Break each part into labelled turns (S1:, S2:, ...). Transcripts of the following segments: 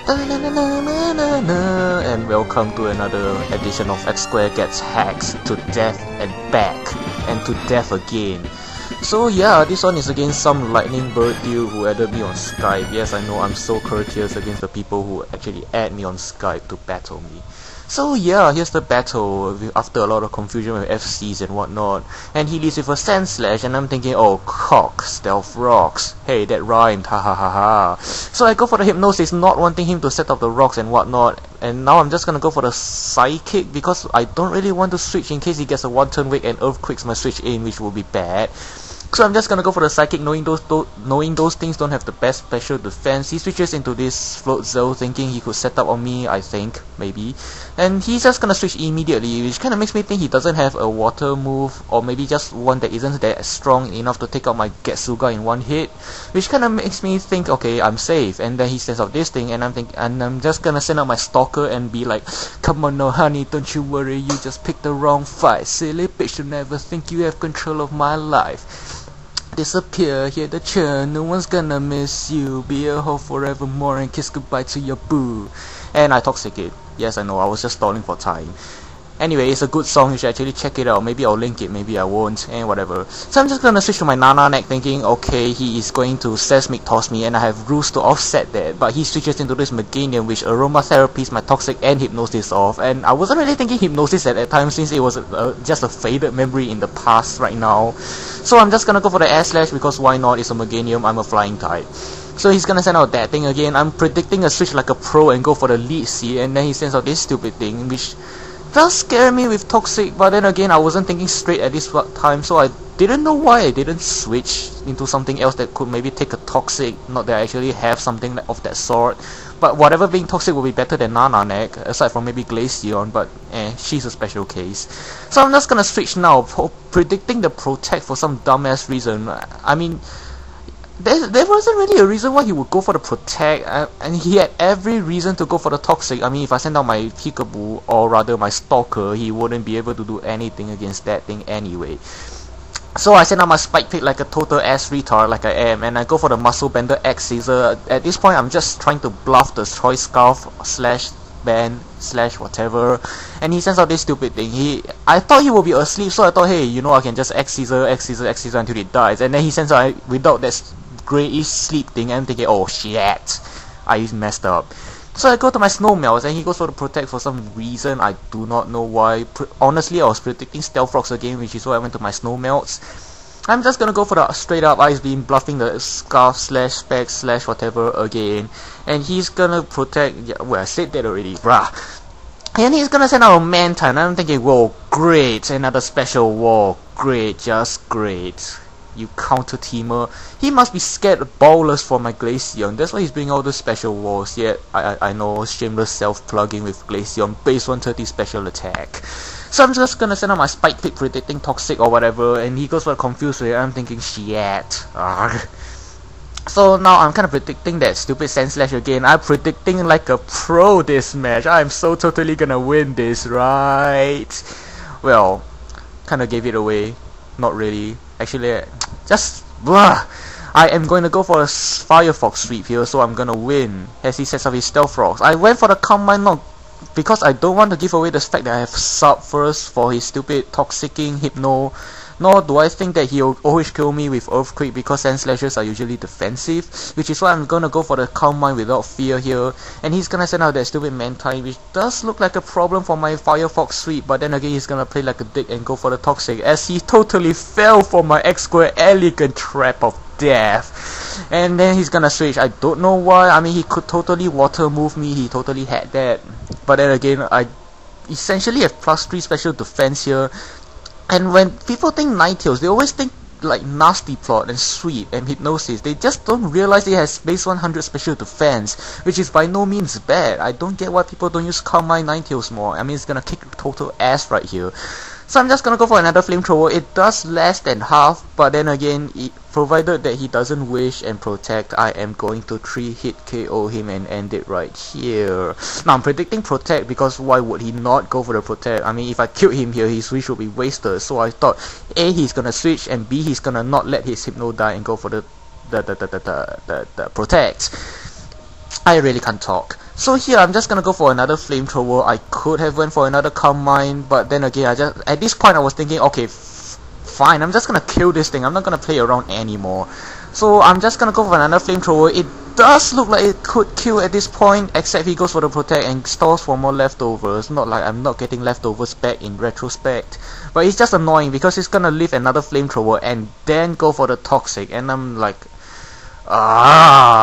S1: And welcome to another edition of X Square Gets Hacked to Death and Back, and to death again. So yeah, this one is against some Lightning Bird dude who added me on Skype. Yes, I know I'm so courteous against the people who actually add me on Skype to battle me. So yeah, here's the battle after a lot of confusion with FCs and whatnot. And he leads with a Sand Slash, and I'm thinking, oh cock, stealth rocks. Hey, that rhymed, ha ha ha ha. So I go for the Hypnosis, not wanting him to set up the rocks and whatnot. And now I'm just gonna go for the Psychic because I don't really want to switch in case he gets a 1-turn wake and Earthquakes my switch in, which will be bad. So I'm just gonna go for the Psychic, knowing those things don't have the best special defense. He switches into this Float Zone, thinking he could set up on me, I think, maybe. And he's just gonna switch immediately, which kinda makes me think he doesn't have a water move, or maybe just one that isn't that strong enough to take out my Getsuga in one hit. Which kinda makes me think, okay, I'm safe. And then he sends out this thing, and I'm just gonna send out my Stalker and be like, come on no honey, don't you worry, you just picked the wrong fight. Silly bitch, you never think you have control of my life. Disappear, hear the churn, no one's gonna miss you. Be a hoe forevermore and kiss goodbye to your boo. And I Toxic it. Yes, I know, I was just stalling for time. Anyway, it's a good song, you should actually check it out. Maybe I'll link it, maybe I won't, and whatever. So I'm just gonna switch to my Nana neck thinking, okay, he is going to Seismic Toss me and I have rules to offset that. But he switches into this Meganium, which aromatherapies my Toxic and Hypnosis off. And I wasn't really thinking Hypnosis at that time since it was just a faded memory in the past right now. So I'm just gonna go for the Air Slash because why not, it's a Meganium, I'm a flying type. So he's gonna send out that thing again. I'm predicting a switch like a pro and go for the Lead C, and then he sends out this stupid thing, which does scare me with Toxic, but then again I wasn't thinking straight at this time, so I didn't know why I didn't switch into something else that could maybe take a Toxic. Not that I actually have something of that sort, but whatever being Toxic will be better than Nana neck, aside from maybe Glaceon, but she's a special case. So I'm just gonna switch now, predicting the Protect for some dumbass reason. I mean, there wasn't really a reason why he would go for the Protect, and he had every reason to go for the Toxic. I mean, if I send out my Peekaboo, or rather my Stalker, he wouldn't be able to do anything against that thing anyway. So I send out my Spike Pick like a total ass retard like I am, and I go for the Muscle Bender X Scissor. At this point, I'm just trying to bluff the Choice Scarf slash band slash whatever, and he sends out this stupid thing. I thought he would be asleep, so I thought, hey, you know, I can just X Scissor, X Scissor, X Scissor until he dies, and then he sends out without that grayish sleep thing. I'm thinking, oh shit, I messed up. So I go to my Snowmelts and he goes for the Protect for some reason, I do not know why. Honestly, I was predicting Stealth Rocks again, which is why I went to my Snowmelts. I'm just gonna go for the straight up Ice Beam, bluffing the Scarf slash Spec slash whatever again, and he's gonna Protect. Yeah, well, I said that already, bruh. And he's gonna send out a Manta, and I'm thinking, whoa, great, another special wall, great, just great. You counter-teamer. He must be scared ballless for my Glaceon. That's why he's bringing all the special walls. Yet, I know, shameless self-plugging with Glaceon, base 130 special attack. So I'm just gonna send out my Spike Pick predicting Toxic or whatever, and he goes for a Confused Ray. I'm thinking, shit. Argh. So now I'm kind of predicting that stupid Sand Slash again. I'm predicting like a pro this match. I'm so totally gonna win this, right? Well, kinda gave it away. Not really. Actually, just blah. I am going to go for a Firefox sweep here, so I'm gonna win. As he sets up his Stealth Rocks, I went for the Calm Mind not because I don't want to give away the fact that I have sub first for his stupid Toxicking Hypno. Nor do I think that he'll always kill me with Earthquake because Sand Slashes are usually defensive, which is why I'm gonna go for the Calm Mind without fear here. And he's gonna send out that stupid Mantine, which does look like a problem for my Firefox sweep, but then again he's gonna play like a dick and go for the Toxic, as he totally fell for my X-Square elegant trap of death. And then he's gonna switch, I don't know why. I mean, he could totally water move me, he totally had that, but then again I essentially have +3 special defense here. And when people think Ninetales, they always think like Nasty Plot and Sweep and Hypnosis. They just don't realize it has base 100 special defense, which is by no means bad. I don't get why people don't use Calm Mind Ninetales more. I mean, it's gonna kick total ass right here. So I'm just gonna go for another Flamethrower. It does less than half, but then again, provided that he doesn't wish and Protect, I am going to 3-hit KO him and end it right here. Now I'm predicting Protect because why would he not go for the Protect? I mean, if I killed him here, his wish would be wasted. So I thought, A, he's gonna switch, and B, he's gonna not let his Hypno die and go for the Protect. I really can't talk. So here I'm just gonna go for another flamethrower. I could have went for another calm mind, but then again, at this point I was thinking, okay, fine, I'm just gonna kill this thing. I'm not gonna play around anymore. So I'm just gonna go for another flamethrower. It does look like it could kill at this point, except he goes for the protect and stores for more leftovers. Not like I'm not getting leftovers back in retrospect, but it's just annoying because he's gonna leave another flamethrower and then go for the toxic, and I'm like, ah.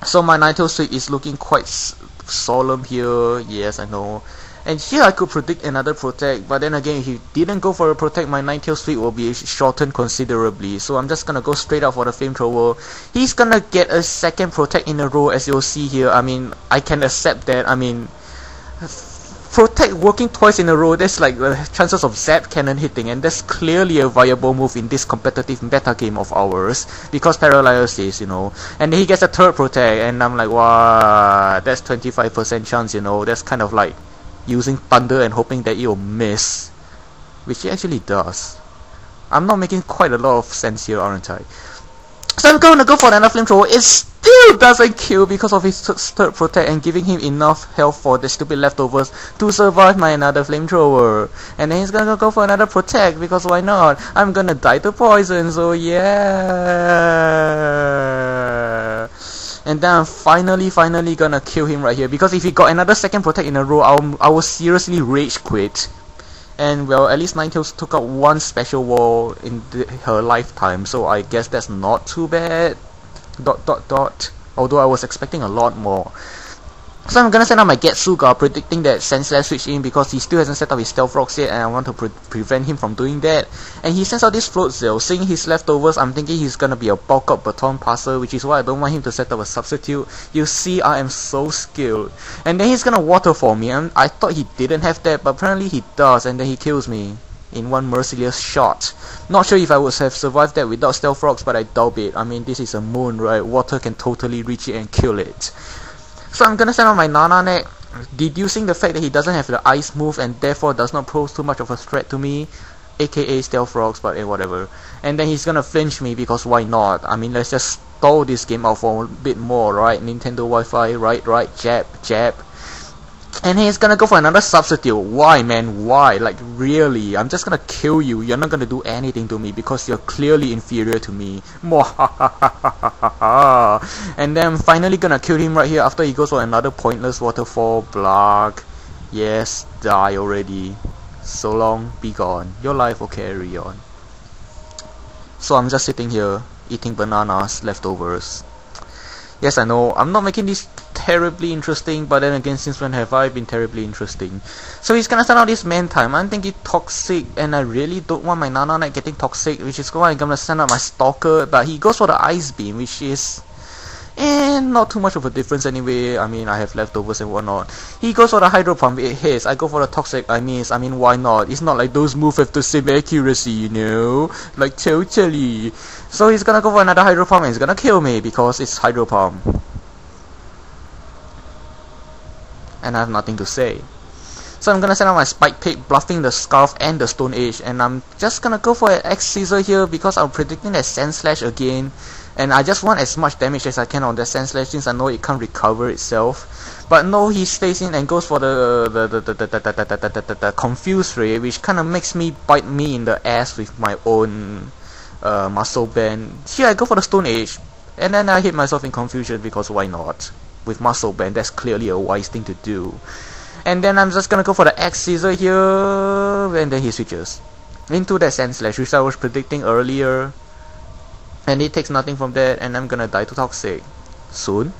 S1: So my Ninetales sweep is looking quite solemn here. Yes, I know. And here I could predict another protect, but then again, if he didn't go for a protect, my Ninetales sweep will be shortened considerably. So I'm just gonna go straight out for the flamethrower. He's gonna get a second protect in a row, as you'll see here. I mean, I can accept that. I mean, protect working twice in a row, there's like chances of zap cannon hitting, and that's clearly a viable move in this competitive meta game of ours, because paralysis, you know. And then he gets a third protect, and I'm like, wow, that's 25% chance, you know. That's kind of like using thunder and hoping that it'll miss, which it actually does. I'm not making quite a lot of sense here, aren't I? So I'm gonna go for another flamethrower. It still doesn't kill because of his third protect and giving him enough health for the stupid leftovers to survive my another flamethrower. And then he's gonna go for another protect because why not? I'm gonna die to poison, so yeah. And then I'm finally gonna kill him right here, because if he got another second protect in a row, I will seriously rage quit. And well, at least Ninetales took out one special wall in her lifetime, so I guess that's not too bad. ... Although I was expecting a lot more. So I'm gonna send out my Getsuga, predicting that Sandslash switch in because he still hasn't set up his Stealth Rocks yet, and I want to prevent him from doing that. And he sends out this Float Zeal. Seeing his leftovers, I'm thinking he's gonna be a bulk up Baton Passer, which is why I don't want him to set up a substitute. You see, I am so skilled. And then he's gonna Waterfall me, and I thought he didn't have that, but apparently he does, and then he kills me in one merciless shot. Not sure if I would have survived that without Stealth Rocks, but I doubt it. I mean, this is a moon, right? Water can totally reach it and kill it. So I'm gonna send out my Nana Neck, deducing the fact that he doesn't have the ice move and therefore does not pose too much of a threat to me, aka Stealth Rocks, but whatever. And then he's gonna flinch me because why not? I mean, let's just stall this game out for a bit more, right? Nintendo Wi-Fi, right, jab. And he's gonna go for another substitute. Why, man? Why? Like, really? I'm just gonna kill you. You're not gonna do anything to me because you're clearly inferior to me. And then I'm finally gonna kill him right here after he goes for another pointless waterfall. Blag. Yes, die already. So long, be gone. Your life will carry on. So I'm just sitting here, eating bananas, leftovers. Yes, I know, I'm not making this terribly interesting, but then again, since when have I been terribly interesting? So he's gonna send out this man time. I'm thinking toxic, and I really don't want my Nana Knight getting toxic, which is why I'm gonna send out my Stalker, but he goes for the Ice Beam, which is not too much of a difference anyway. I mean, I have leftovers and whatnot. He goes for the Hydro Pump, it hits. I go for the Toxic, I miss. I mean, why not? It's not like those moves have the same accuracy, you know? Like, totally. So he's gonna go for another Hydro Pump and he's gonna kill me because it's Hydro Pump. And I have nothing to say. So I'm gonna send out my Spike Pit, bluffing the Scarf and the Stone Age, and I'm just gonna go for an X Scissor here because I'm predicting that Sand Slash again, and I just want as much damage as I can on that Sand Slash since I know it can't recover itself. But no, he stays in and goes for the Confuse Ray, which kind of makes me bite me in the ass with my own Muscle Band. Here I go for the Stone Age, and then I hit myself in confusion because why not? With Muscle Band, that's clearly a wise thing to do. And then I'm just gonna go for the X Scissor here, and then he switches into that Sand Slash, which I was predicting earlier. And it takes nothing from that, and I'm gonna die to Toxic soon.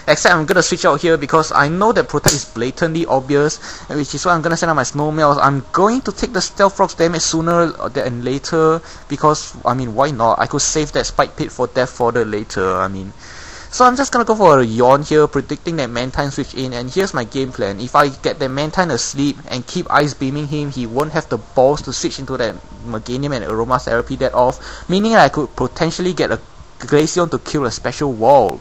S1: Except I'm gonna switch out here because I know that Protect is blatantly obvious, which is why I'm gonna send out my Snowmails. I'm going to take the Stealth Rocks damage sooner than later because, I mean, why not? I could save that Spike Pit for Death Fodder later, I mean. So I'm just gonna go for a Yawn here, predicting that Mantine switch in, and here's my game plan. If I get that Mantine asleep and keep Ice Beaming him, he won't have the balls to switch into that Meganium and Aromatherapy that off, meaning I could potentially get a Glaceon to kill a special wall.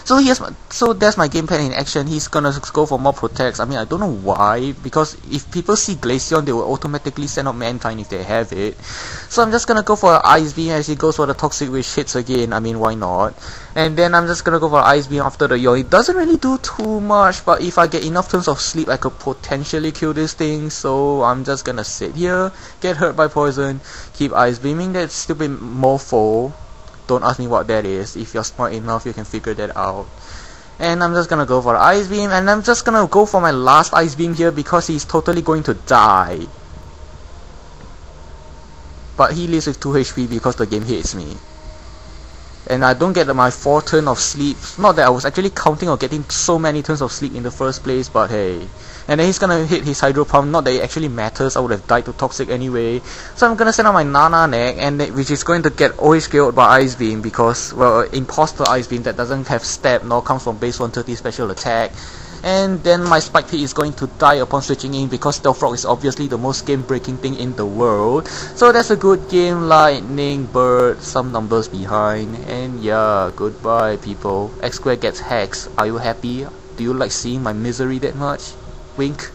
S1: So that's my game plan in action. He's gonna go for more protects. I mean, I don't know why, because if people see Glaceon, they will automatically send out Mantine if they have it. So I'm just gonna go for an Ice Beam as he goes for the Toxic Wish hits again. I mean, why not? And then I'm just gonna go for Ice Beam after the Yawn. It doesn't really do too much, but if I get enough turns of sleep, I could potentially kill this thing. So I'm just gonna sit here, get hurt by poison, keep Ice Beaming that stupid mofo. Don't ask me what that is. If you're smart enough, you can figure that out. And I'm just gonna go for Ice Beam, and I'm just gonna go for my last Ice Beam here because he's totally going to die. But he lives with 2 HP because the game hates me. And I don't get my 4 turn of sleep. Not that I was actually counting on getting so many turns of sleep in the first place, but hey. And then he's gonna hit his Hydro Pump. Not that it actually matters, I would have died to Toxic anyway. So I'm gonna send out my Nana Neck, and which is going to get always killed by Ice Beam because, well, Imposter Ice Beam that doesn't have Step nor comes from base 130 special attack. And then my Spike Pit is going to die upon switching in because Stealth Rock is obviously the most game breaking thing in the world. So that's a good game, Lightning Bird, some numbers behind. And yeah, goodbye people. X Square gets hacks. Are you happy? Do you like seeing my misery that much? Wink.